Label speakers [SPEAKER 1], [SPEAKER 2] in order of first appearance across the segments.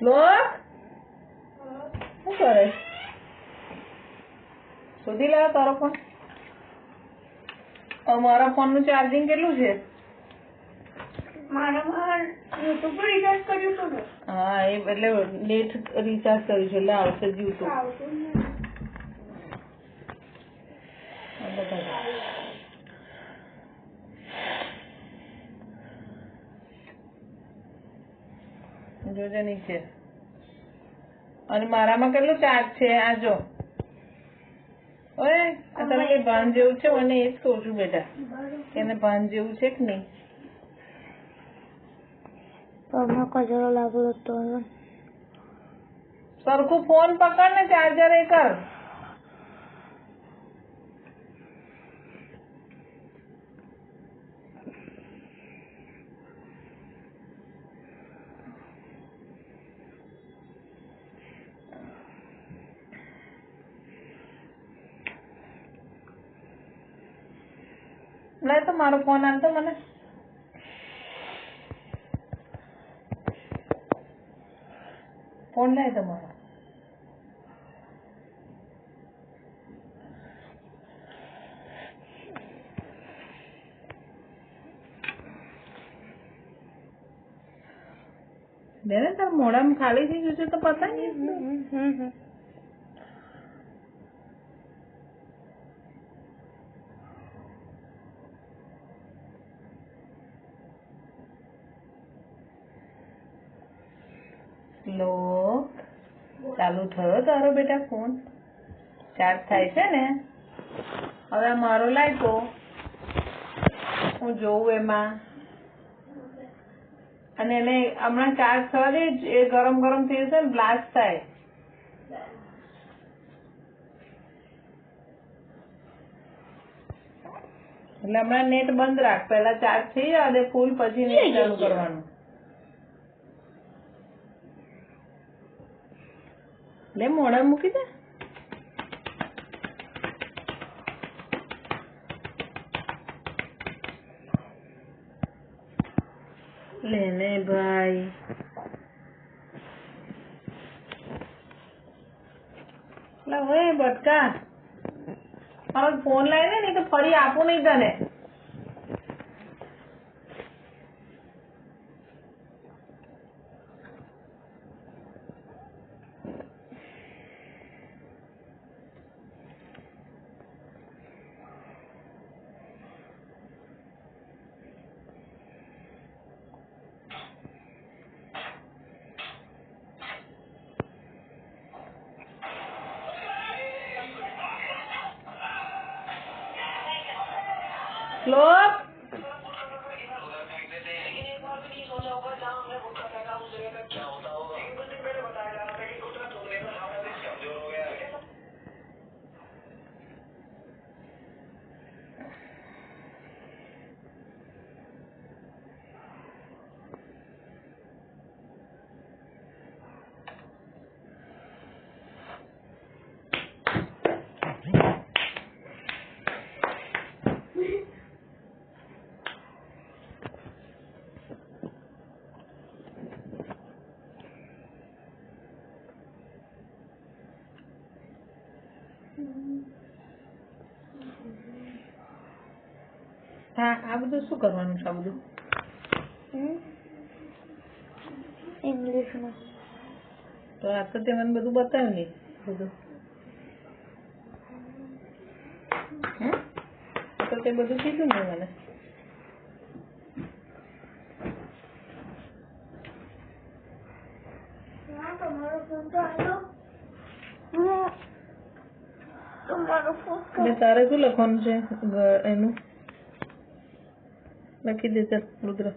[SPEAKER 1] લોક શું કરે? શોધી લાવ્યો તારો ફોન? મારા ફોન નું ચાર્જિંગ કેટલું છે?
[SPEAKER 2] મારામાં યુટ્યુબ રિચાર્જ કર્યું હતું ને.
[SPEAKER 1] હા એ એટલે નેટ રિચાર્જ કર્યું છે એટલે આવશે જ યુટ્યુબ. જોજે નીચે. અને મારામાં કેટલું ચાર્જ છે આ જો. ઓય આ તને કઈ ભાન જેવું છે? મને એ જ કહું છું બેટા, એને ભાન જેવું છે કે નહીં?
[SPEAKER 2] પગમાં કચરો લાગેલો તો
[SPEAKER 1] સરખું ફોન પકડ ને, ચાર્જર એ કર. લાય તો મારો ફોન આનતો મને. ફોન લાય તમારો. બેને તાર મોઢામાં ખાલી થઈ ગયું છે તો પતા નહીં. લોક ચાલુ થયો તારો બેટા ફોન? ચાર્જ થાય છે ને? હવે મારો લાગ્યો, હું જોઉં એમાં. અને એને હમણાં ચાર્જ થવા દે, એ ગરમ ગરમ થઈ જશે ને, બ્લાસ્ટ થાય. એટલે હમણાં નેટ બંધ રાખ, પેલા ચાર્જ થઈ જવા દે ફૂલ, પછી નેટ ચાલુ કરવાનું. લે મોઢા મૂકી દે. લે ને ભાઈ. લે ઓય બટકા, મારો ફોન લાવી દે, નહીં તો ફરી આપું નહીં તને. લોક હા, આ બધું શું કરવાનું છે? આ બધું
[SPEAKER 2] ઇંગ્લિશમાં.
[SPEAKER 1] તો આ તો તે મને બધું બતાવ્યું નહીં. બધું તો તે બધું કીધું ને મને.
[SPEAKER 2] તમારો ફોન તો આવ્યો. તમારો ફોન
[SPEAKER 1] તારે શું લખવાનું છે એનું? લખી દે ચાલ રુદ્ર.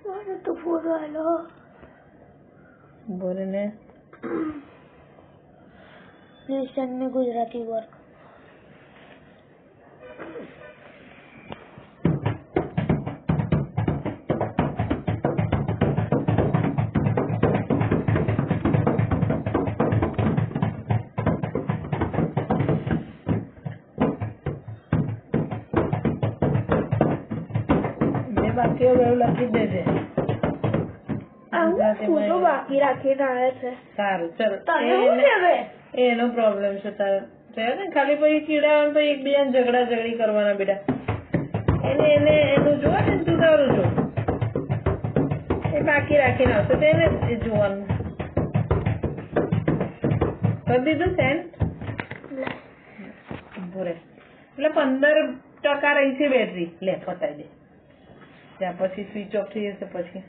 [SPEAKER 2] મને તો ફોન આવ્યો.
[SPEAKER 1] બોલે ને.
[SPEAKER 2] Please send me Gujarati work.
[SPEAKER 1] બાકી એવું લખી જ દેજે.
[SPEAKER 2] ફોટો બાકી રાખીને આવ્યા છે.
[SPEAKER 1] સારું ચલો
[SPEAKER 2] તને શું છે હવે?
[SPEAKER 1] એનો પ્રોબ્લેમ છે તારે ને ખાલી પછી ચીડાવાનું તો એકબીજાને ઝઘડા ઝઘડી કરવાના બેટા એનું જો ને તું તારું જો એ બાકી રાખીને આવશે તેને જોવાનું કરી દીધું સેન્ડ ભરે એટલે 15% રહી છે બેટરી લે પતાવી દે ત્યાં પછી સ્વિચ ઓફ થઈ જશે પછી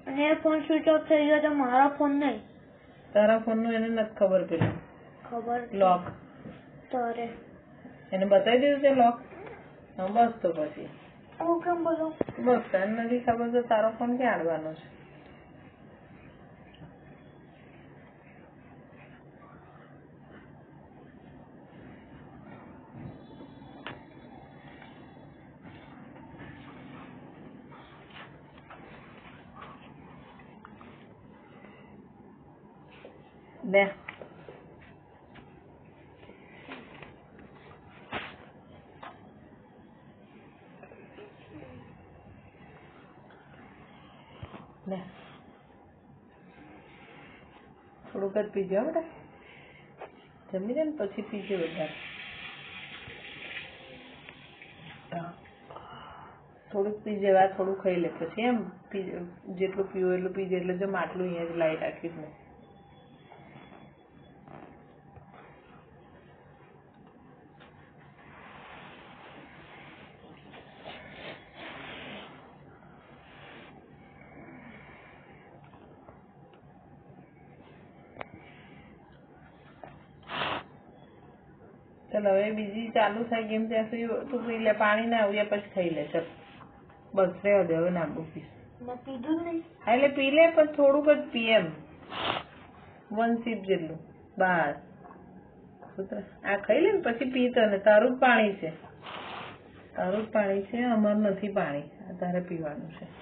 [SPEAKER 2] અને ફોન સ્વિચ ઓફ થઈ ગયો તો મારો ફોન નહીં
[SPEAKER 1] તારા ફોન નું એને નથી ખબર પેલું
[SPEAKER 2] ખબર
[SPEAKER 1] લોક
[SPEAKER 2] તારે
[SPEAKER 1] એને બતાવી દીધું છે લોક હા બસ તો પછી
[SPEAKER 2] હું કેમ બોલું
[SPEAKER 1] બસ તને નથી ખબર તો તારો ફોન ક્યાં આડવાનો છે લે લે થોડુંક જ પીજો બેટા જમી દે ને પછી પીજો વધારે થોડુંક પીજે વાર થોડું ખાઈ લે પછી એમ જેટલું પીવું એટલું પીજે એટલે જો માટલું અહીંયા જ લાવી રાખીશ ને चलो હવે બીજી ચાલુ થાય ગેમ ત્યાં સુધી તું પી લે પાણી ના આવ્યા પછી ખાઈ લે ચલ બસ રહેવા દે હવે ના બહુ પીશ
[SPEAKER 2] મેં પીધું જ નહીં
[SPEAKER 1] એટલે પી લે પણ થોડુંક જ પી એમ 1 સિપ જેટલું બસ આ ખાઈ લે ને પછી પી તને તારું જ પાણી છે અમાર નથી પાણી આ તારે પીવાનું છે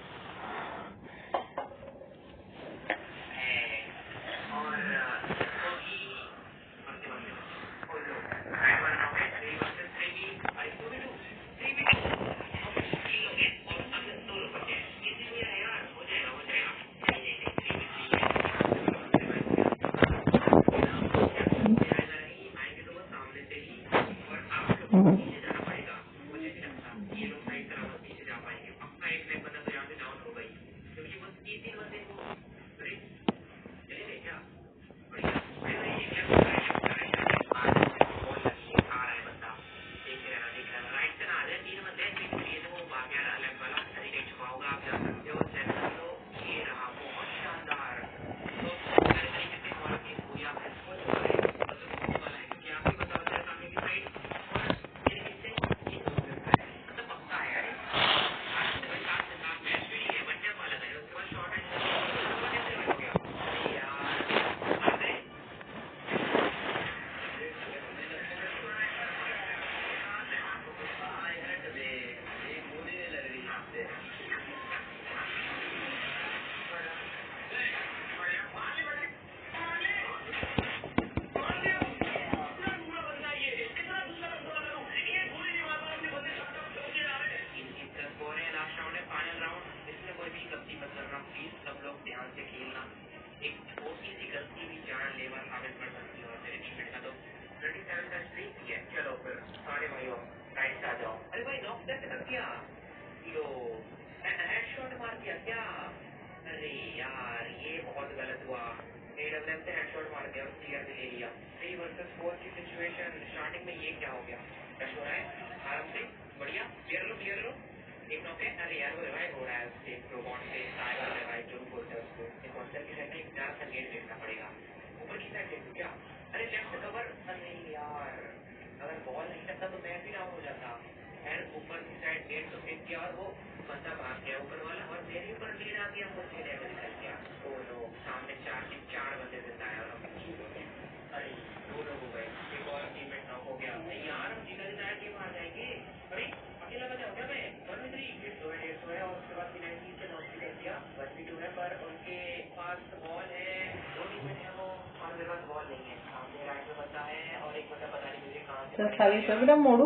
[SPEAKER 1] तो खाली सब मोड़ू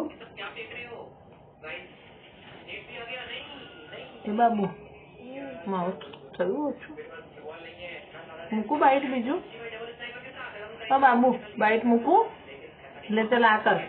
[SPEAKER 1] એ બાબુ માઉસ થયું ઓછું મૂકું બાઈટ બીજું બાબુ બાઈટ મૂકું એટલે ચાલ આ કર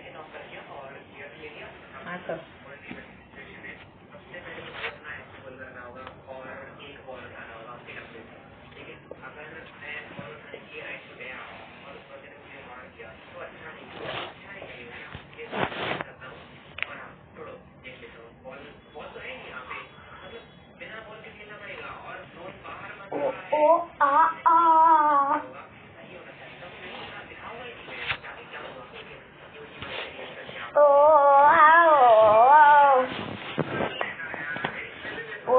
[SPEAKER 2] ओ आ ओ आओ ओ